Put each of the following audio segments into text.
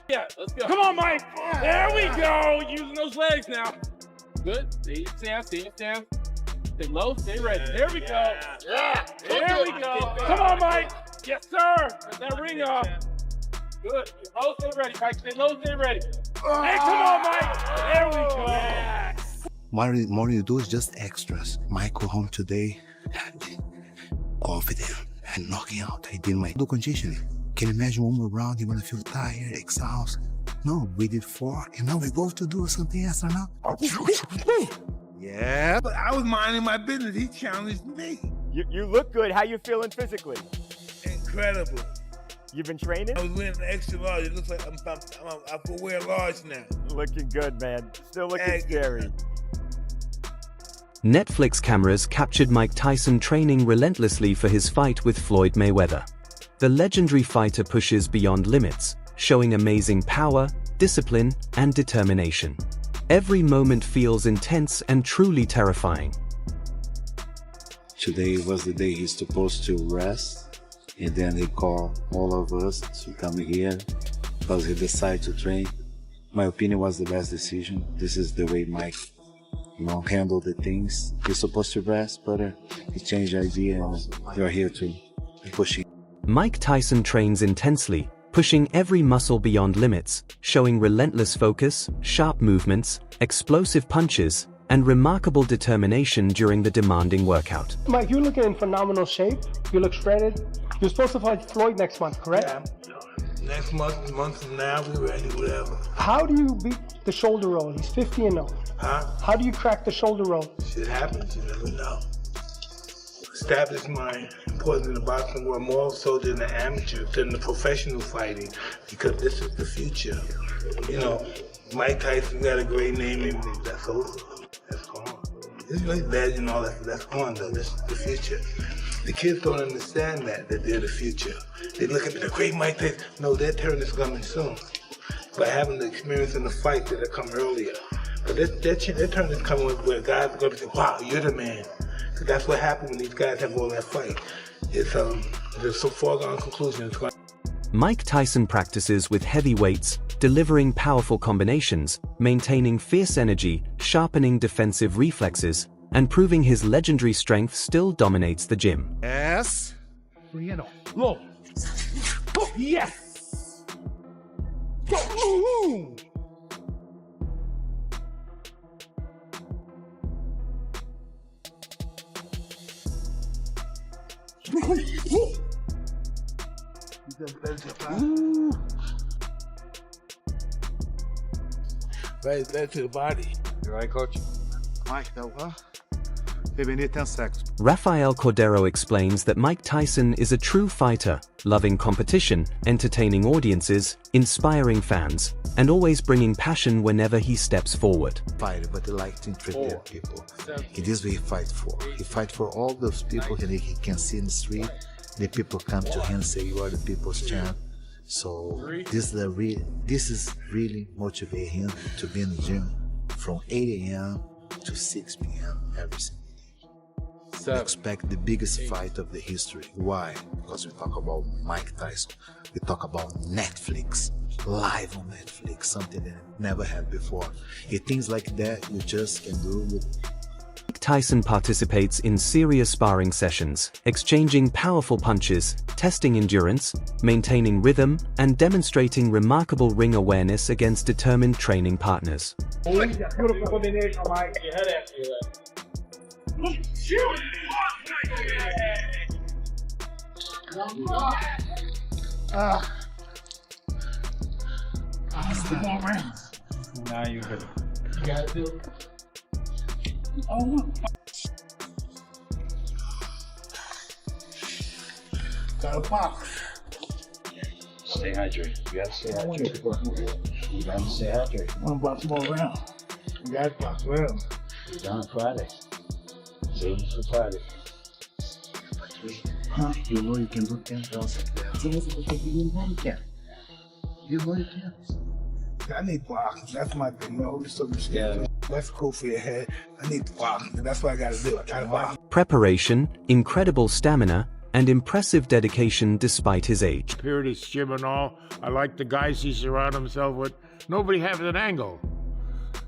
Yeah, let's go. Come on, Mike. There we go. Using those legs now. Good. Stay down, stay down. Stay low, stay ready. There we go. Yeah. There we go. Come on, Mike. Yes, sir. Get that ring off. Good. Stay low, stay ready, Mike. Stay low, stay ready. Hey, come on, Mike. There we go. What you do is just extras. Michael home today, confident and knocking out. I did my conditioning. Can you imagine one more round? You're gonna feel tired, exhausted. No, we did 4, and now we go to do something extra now. Yeah. But I was minding my business. He challenged me. You look good. How you feeling physically? Incredible. You've been training? I was wearing an extra large. It looks like I could wear large now. Looking good, man. Still looking scary. Netflix cameras captured Mike Tyson training relentlessly for his fight with Floyd Mayweather. The legendary fighter pushes beyond limits, showing amazing power, discipline, and determination. Every moment feels intense and truly terrifying. Today was the day he's supposed to rest, and then they call all of us to come here because he decided to train. My opinion was the best decision. This is the way Mike handle the things. He's supposed to rest, but he changed the idea and you're here to push him. Mike Tyson trains intensely, pushing every muscle beyond limits, showing relentless focus, sharp movements, explosive punches, and remarkable determination during the demanding workout. Mike, you're looking in phenomenal shape. You look shredded. You're supposed to fight Floyd next month, correct? Yeah. Next month from now, we're ready, whatever. How do you beat the shoulder roll? He's 50 and 0. Huh? How do you crack the shoulder roll? Shit happens, you never know. Establish my importance in the boxing world more so than the amateur, than the professional fighting, because this is the future. You know, Mike Tyson got a great name, and that's over. That's gone. It's really bad, you know, that's gone though. This is the future. The kids don't understand that they're the future. They look at the great Mike Tyson. No, their turn is coming soon. By having the experience in the fight that had come earlier. But their turn is coming where guys are going to say, wow, you're the man. Because that's what happened when these guys have all that fight. It's a foregone conclusion. Mike Tyson practices with heavy weights, delivering powerful combinations, maintaining fierce energy, sharpening defensive reflexes, and proving his legendary strength still dominates the gym. Yes. Low. Yes. Go. Right, back to the body. You right, coach? Mike, maybe need 10 seconds. Rafael Cordero explains that Mike Tyson is a true fighter, loving competition, entertaining audiences, inspiring fans, and always bringing passion whenever he steps forward. Fighter, but he likes to entertain people. It is what he fights for. He fights for all those people that he can see in the street. The people come to him and say, you are the people's champ. So this is really motivate him to be in the gym from 8 a.m. to 6 p.m. every single day. We expect the biggest fight of the history. Why? Because we talk about Mike Tyson. We talk about Netflix, live on Netflix, something that never had before. Things like that you just can do with. Mike Tyson participates in serious sparring sessions, exchanging powerful punches, testing endurance, maintaining rhythm, and demonstrating remarkable ring awareness against determined training partners. Beautiful combination, Mike. Your head after you. Now you good. You got it, Bill? Got a box. Stay hydrated. You gotta stay hydrated. You gotta stay hydrated. One box more round. You got a box round. You're done Friday. Save it for Friday. Huh? You know you can do 10,000. You know you can. You know you can. I need boxing. That's my thing. No, it's so scary. That's cool for your head. I need boxing. That's what I gotta do. I gotta box. Preparation, incredible stamina, and impressive dedication despite his age. Period, his gym and all. I like the guys he surrounded himself with. Nobody has an angle.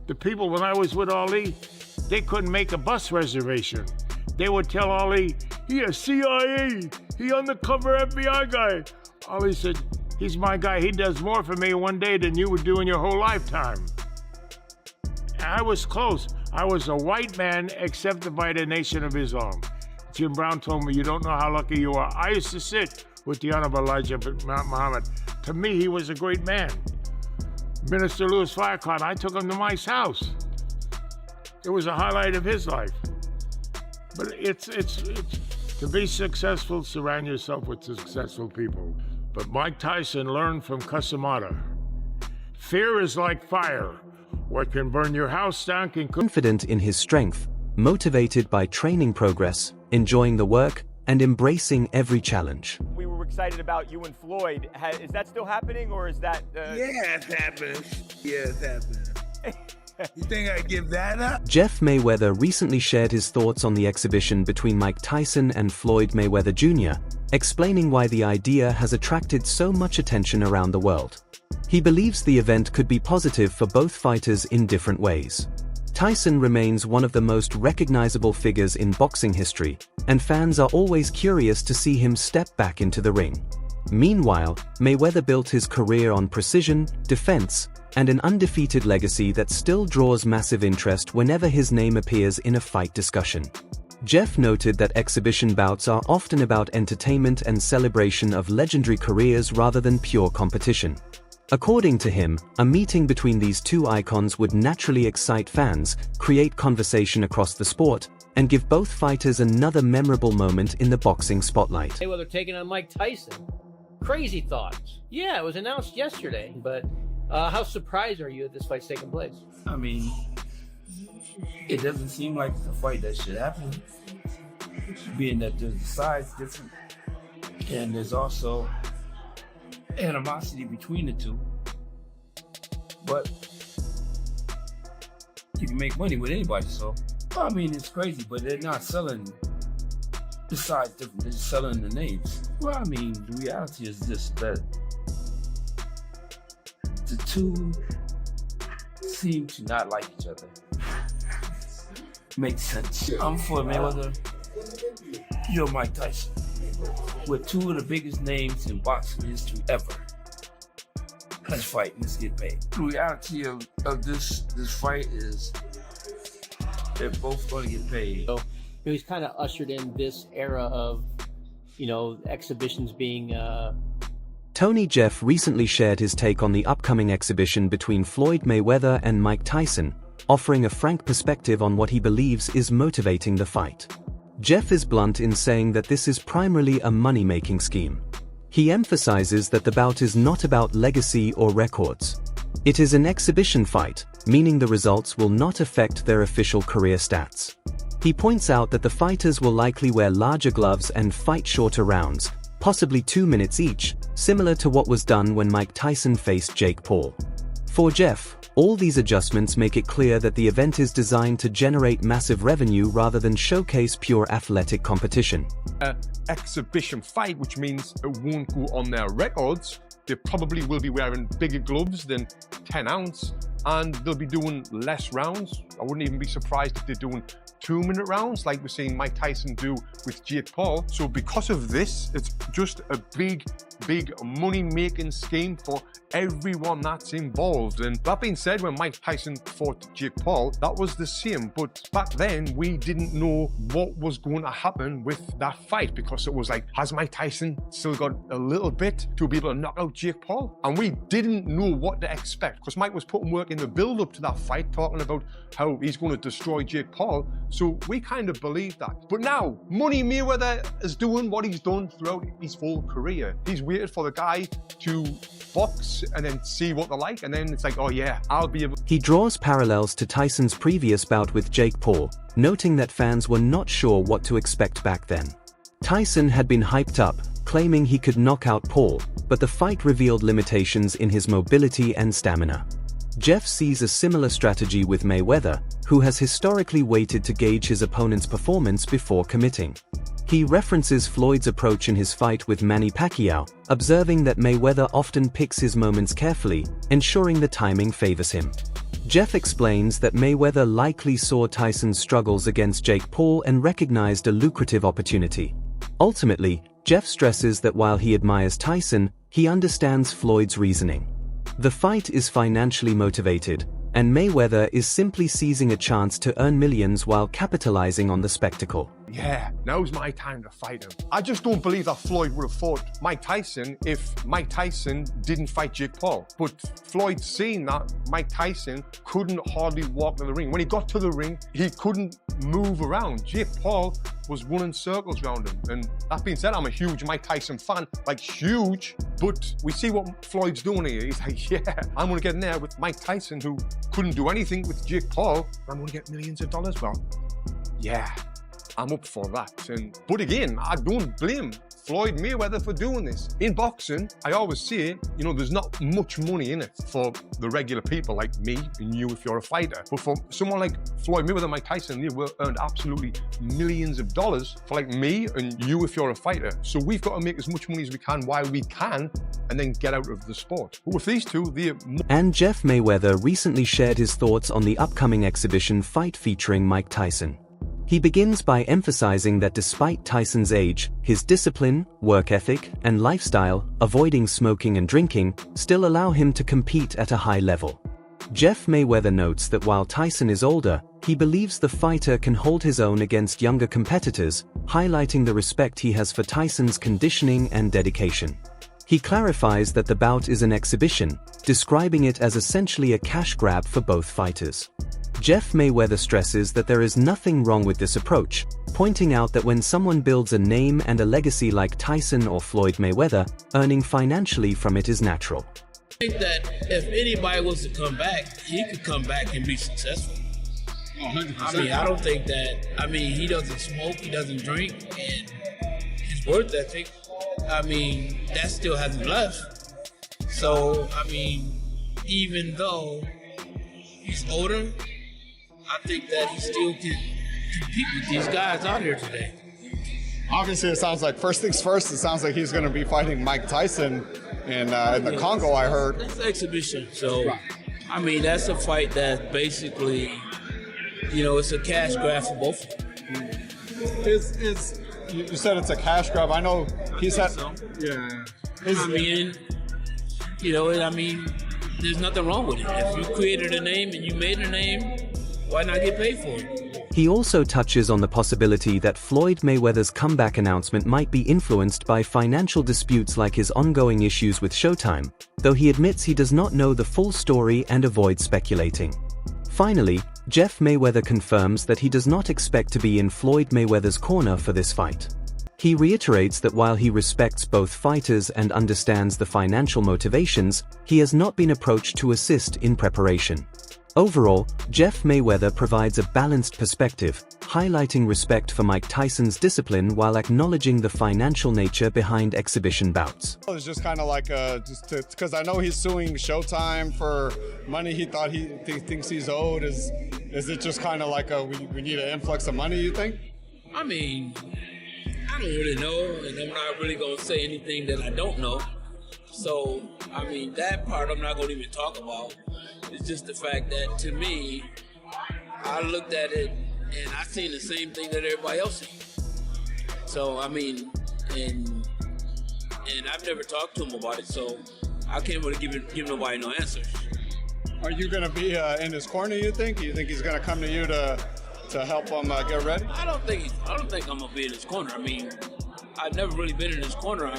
The people, when I was with Ali, they couldn't make a bus reservation. They would tell Ali, he a CIA, he undercover FBI guy. Ali said, he's my guy, he does more for me one day than you would do in your whole lifetime. I was close. I was a white man accepted by the Nation of Islam. Jim Brown told me, you don't know how lucky you are. I used to sit with the Honorable Elijah Muhammad. To me, he was a great man. Minister Louis Farrakhan, I took him to my house. It was a highlight of his life. But it's to be successful, surround yourself with successful people. But Mike Tyson learned from Casamata. Fear is like fire. What can burn your house down can... Confident in his strength, motivated by training progress, enjoying the work, and embracing every challenge. We were excited about you and Floyd. Is that still happening, or is that... Yeah, it's happening. Yeah, it's happening. You think I give that up? Jeff Mayweather recently shared his thoughts on the exhibition between Mike Tyson and Floyd Mayweather Jr., explaining why the idea has attracted so much attention around the world. He believes the event could be positive for both fighters in different ways. Tyson remains one of the most recognizable figures in boxing history, and fans are always curious to see him step back into the ring. Meanwhile, Mayweather built his career on precision, defense, and an undefeated legacy that still draws massive interest whenever his name appears in a fight discussion. Jeff noted that exhibition bouts are often about entertainment and celebration of legendary careers rather than pure competition. According to him, a meeting between these two icons would naturally excite fans, create conversation across the sport, and give both fighters another memorable moment in the boxing spotlight. Mayweather taking on Mike Tyson. Crazy thoughts. Yeah, it was announced yesterday, but how surprised are you that this fight's taking place? I mean, it doesn't seem like it's a fight that should happen, being that there's the size different, and there's also animosity between the two. But you can make money with anybody, so I mean, it's crazy, but they're not selling the size different, they're selling the names. Well, I mean, the reality is this, that the two seem to not like each other. Makes sense. I'm for Mayweather. You're Mike Tyson. We're two of the biggest names in boxing history ever. Let's fight and let's get paid. The reality of this fight is they're both going to get paid. So he's kind of ushered in this era of, exhibitions being... Tony Jeff recently shared his take on the upcoming exhibition between Floyd Mayweather and Mike Tyson, offering a frank perspective on what he believes is motivating the fight. Jeff is blunt in saying that this is primarily a money-making scheme. He emphasizes that the bout is not about legacy or records. It is an exhibition fight, meaning the results will not affect their official career stats. He points out that the fighters will likely wear larger gloves and fight shorter rounds, possibly 2 minutes each, similar to what was done when Mike Tyson faced Jake Paul. For Jeff, all these adjustments make it clear that the event is designed to generate massive revenue rather than showcase pure athletic competition. Exhibition fight, which means it won't go on their records. They probably will be wearing bigger gloves than 10 ounce, and they'll be doing less rounds. I wouldn't even be surprised if they're doing 2-minute rounds like we're seeing Mike Tyson do with Jake Paul. So because of this, it's just a big money-making scheme for everyone that's involved. And that being said, when Mike Tyson fought Jake Paul, that was the same. But back then, we didn't know what was going to happen with that fight, because it was like, has Mike Tyson still got a little bit to be able to knock out Jake Paul? And we didn't know what to expect, because Mike was putting work in the build-up to that fight, talking about how he's going to destroy Jake Paul. So we kind of believed that. But now, Money Mayweather is doing what he's done throughout his whole career. He's waited for the guy to box and then see what they're like, and then it's like, oh yeah, I'll be able... He draws parallels to Tyson's previous bout with Jake Paul, noting that fans were not sure what to expect back then. Tyson had been hyped up, claiming he could knock out Paul, but the fight revealed limitations in his mobility and stamina. Jeff sees a similar strategy with Mayweather, who has historically waited to gauge his opponent's performance before committing. He references Floyd's approach in his fight with Manny Pacquiao, observing that Mayweather often picks his moments carefully, ensuring the timing favors him. Jeff explains that Mayweather likely saw Tyson's struggles against Jake Paul and recognized a lucrative opportunity. Ultimately, Jeff stresses that while he admires Tyson, he understands Floyd's reasoning. The fight is financially motivated, and Mayweather is simply seizing a chance to earn millions while capitalizing on the spectacle. Yeah, now's my time to fight him. I just don't believe that Floyd would have fought Mike Tyson if Mike Tyson didn't fight Jake Paul. But Floyd seen that Mike Tyson couldn't hardly walk to the ring. When he got to the ring, he couldn't move around. Jake Paul was running circles around him. And that being said, I'm a huge Mike Tyson fan, like huge. But we see what Floyd's doing here. He's like, yeah, I'm gonna get in there with Mike Tyson, who couldn't do anything with Jake Paul. I'm gonna get millions of dollars. Well, yeah, I'm up for that. But again, I don't blame Floyd Mayweather for doing this. In boxing, I always say, you know, there's not much money in it for the regular people like me and you if you're a fighter. But for someone like Floyd Mayweather, Mike Tyson, they will earn absolutely millions of dollars for like me and you if you're a fighter. So we've got to make as much money as we can while we can and then get out of the sport. But with these two, And Jeff Mayweather recently shared his thoughts on the upcoming exhibition fight featuring Mike Tyson. He begins by emphasizing that despite Tyson's age, his discipline, work ethic, and lifestyle, avoiding smoking and drinking, still allow him to compete at a high level. Jeff Mayweather notes that while Tyson is older, he believes the fighter can hold his own against younger competitors, highlighting the respect he has for Tyson's conditioning and dedication. He clarifies that the bout is an exhibition, describing it as essentially a cash grab for both fighters. Jeff Mayweather stresses that there is nothing wrong with this approach, pointing out that when someone builds a name and a legacy like Tyson or Floyd Mayweather, earning financially from it is natural. I think that if anybody was to come back, he could come back and be successful. 100%. I mean, I don't think that, he doesn't smoke, he doesn't drink, and his work ethic, that still hasn't left. So, even though he's older, I think that he still can compete with these guys out here today. Obviously, it sounds like, first things first, it sounds like he's going to be fighting Mike Tyson in the Congo, I heard. That's an exhibition. So, that's a fight that basically, it's a cash grab for both of them. You said it's a cash grab. I know he's had... Yeah. There's nothing wrong with it. If you created a name and you made a name, why not get paid for it? He also touches on the possibility that Floyd Mayweather's comeback announcement might be influenced by financial disputes like his ongoing issues with Showtime, though he admits he does not know the full story and avoids speculating. Finally, Jeff Mayweather confirms that he does not expect to be in Floyd Mayweather's corner for this fight. He reiterates that while he respects both fighters and understands the financial motivations, he has not been approached to assist in preparation. Overall, Jeff Mayweather provides a balanced perspective, highlighting respect for Mike Tyson's discipline while acknowledging the financial nature behind exhibition bouts. It's just kind of like because I know he's suing Showtime for money he thought he thinks he's owed. Is it just kind of like we need an influx of money, you think? I don't really know, and I'm not really going to say anything that I don't know. So, that part I'm not going to even talk about. It's just the fact that, to me, I looked at it, and I seen the same thing that everybody else seen. So, and I've never talked to him about it, so I can't really give nobody no answers. Are you going to be in his corner, you think? You think he's going to come to you to help him get ready? I don't think I'm gonna be in his corner. I've never really been in his corner.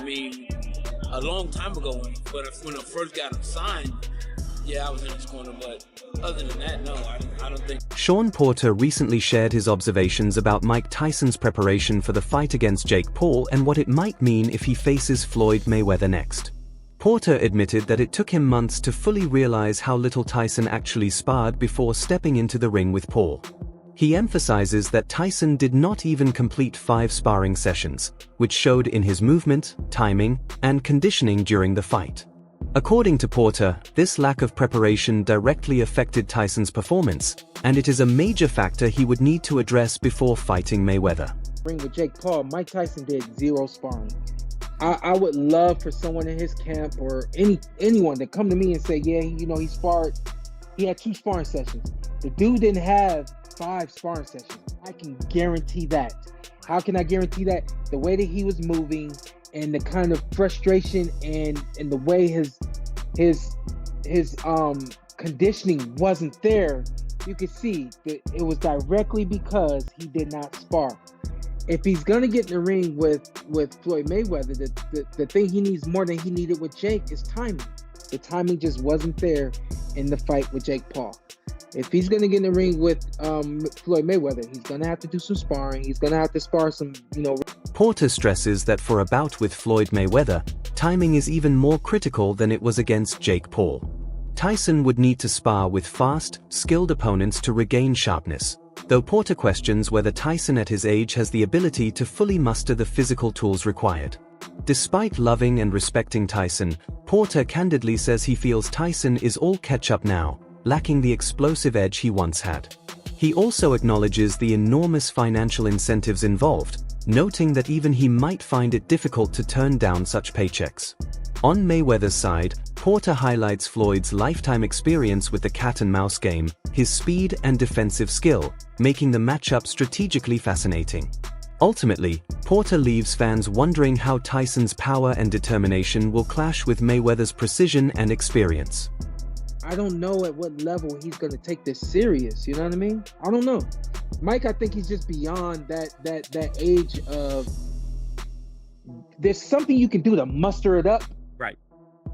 A long time ago when I first got him signed, yeah, I was in his corner. But other than that, no, I don't think. Sean Porter recently shared his observations about Mike Tyson's preparation for the fight against Jake Paul and what it might mean if he faces Floyd Mayweather next. Porter admitted that it took him months to fully realize how little Tyson actually sparred before stepping into the ring with Paul. He emphasizes that Tyson did not even complete 5 sparring sessions, which showed in his movement, timing, and conditioning during the fight. According to Porter, this lack of preparation directly affected Tyson's performance, and it is a major factor he would need to address before fighting Mayweather. Ring with Jake Paul, Mike Tyson did 0 sparring. I would love for someone in his camp or anyone to come to me and say, yeah, he sparred. He had 2 sparring sessions. The dude didn't have 5 sparring sessions. I can guarantee that. How can I guarantee that? The way that he was moving and the kind of frustration and the way his conditioning wasn't there, you could see that it was directly because he did not spar. If he's gonna get in the ring with Floyd Mayweather, the thing he needs more than he needed with Jake is timing. The timing just wasn't there in the fight with Jake Paul. If he's gonna get in the ring with Floyd Mayweather, he's gonna have to do some sparring. He's gonna have to spar some, Porter stresses that for a bout with Floyd Mayweather, timing is even more critical than it was against Jake Paul. Tyson would need to spar with fast, skilled opponents to regain sharpness, though Porter questions whether Tyson at his age has the ability to fully muster the physical tools required. Despite loving and respecting Tyson, Porter candidly says he feels Tyson is all catch-up now, lacking the explosive edge he once had. He also acknowledges the enormous financial incentives involved, noting that even he might find it difficult to turn down such paychecks. On Mayweather's side, Porter highlights Floyd's lifetime experience with the cat-and-mouse game, his speed and defensive skill, making the matchup strategically fascinating. Ultimately, Porter leaves fans wondering how Tyson's power and determination will clash with Mayweather's precision and experience. I don't know at what level he's going to take this serious, you know what I mean? I don't know. Mike, I think he's just beyond that age of, there's something you can do to muster it up. Right.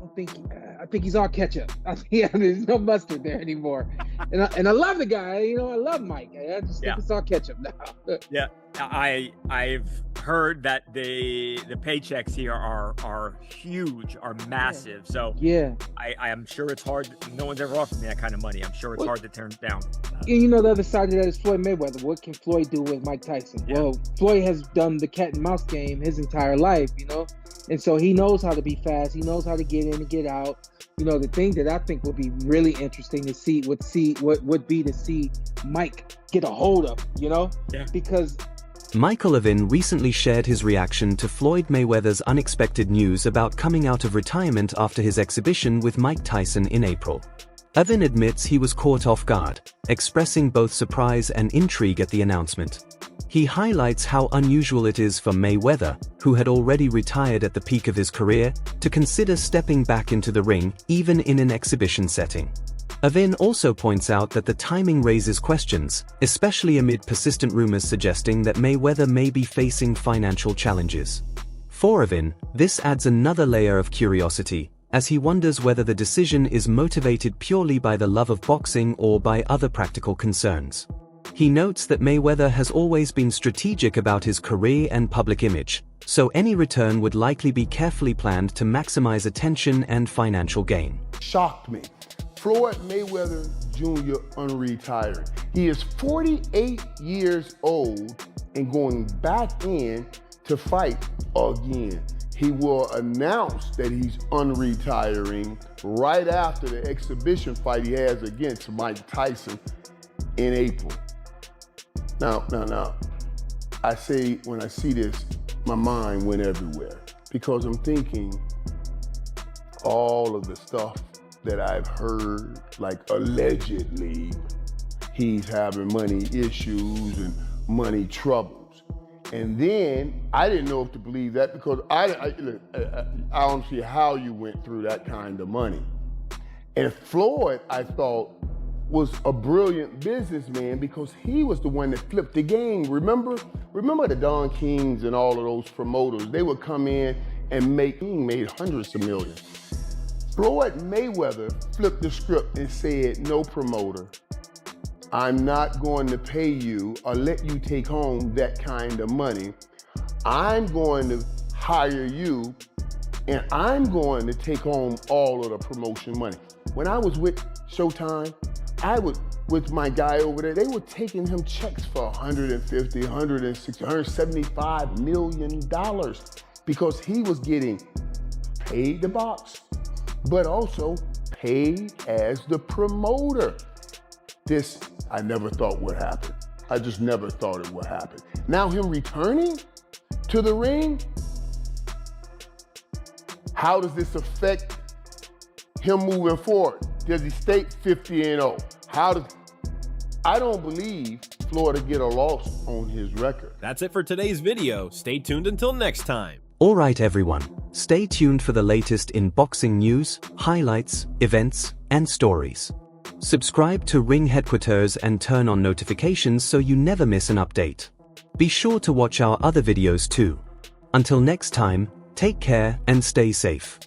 I think he's all ketchup. There's no mustard there anymore. And I love the guy, I love Mike. I just think it's all ketchup now. Yeah, I've heard that the paychecks here are huge, are massive. Yeah. So yeah, I am sure it's hard. No one's ever offered me that kind of money. I'm sure it's hard to turn it down. And the other side of that is Floyd Mayweather. What can Floyd do with Mike Tyson? Yeah. Well, Floyd has done the cat and mouse game his entire life, and so he knows how to be fast. He knows how to get in and get out. The thing that I think would be really interesting to see would be to see Mike get a hold of, because Michael Levin recently shared his reaction to Floyd Mayweather's unexpected news about coming out of retirement after his exhibition with Mike Tyson in April. Levin admits he was caught off guard, expressing both surprise and intrigue at the announcement. He highlights how unusual it is for Mayweather, who had already retired at the peak of his career, to consider stepping back into the ring, even in an exhibition setting. Levin also points out that the timing raises questions, especially amid persistent rumors suggesting that Mayweather may be facing financial challenges. For Levin, this adds another layer of curiosity, as he wonders whether the decision is motivated purely by the love of boxing or by other practical concerns. He notes that Mayweather has always been strategic about his career and public image, so any return would likely be carefully planned to maximize attention and financial gain. Shocked me. Floyd Mayweather Jr. unretired. He is 48 years old and going back in to fight again. He will announce that he's unretiring right after the exhibition fight he has against Mike Tyson in April. Now, I say when I see this, my mind went everywhere because I'm thinking all of the stuff that I've heard, like allegedly he's having money issues and money troubles. And then I didn't know if to believe that because I don't see how you went through that kind of money. And Floyd, I thought, was a brilliant businessman because he was the one that flipped the game. Remember the Don Kings and all of those promoters? They would come in and made hundreds of millions. Floyd Mayweather flipped the script and said, no promoter, I'm not going to pay you or let you take home that kind of money. I'm going to hire you and I'm going to take home all of the promotion money. When I was with Showtime, with my guy over there, they were taking him checks for $150, $160, $175 million because he was getting paid to box, but also paid as the promoter. This, I never thought would happen. I just never thought it would happen. Now him returning to the ring, how does this affect him moving forward? Does he stay 50-0? I don't believe Florida get a loss on his record. That's it for today's video. Stay tuned until next time. Alright everyone, stay tuned for the latest in boxing news, highlights, events, and stories. Subscribe to Ring Headquaterzz and turn on notifications so you never miss an update. Be sure to watch our other videos too. Until next time, take care and stay safe.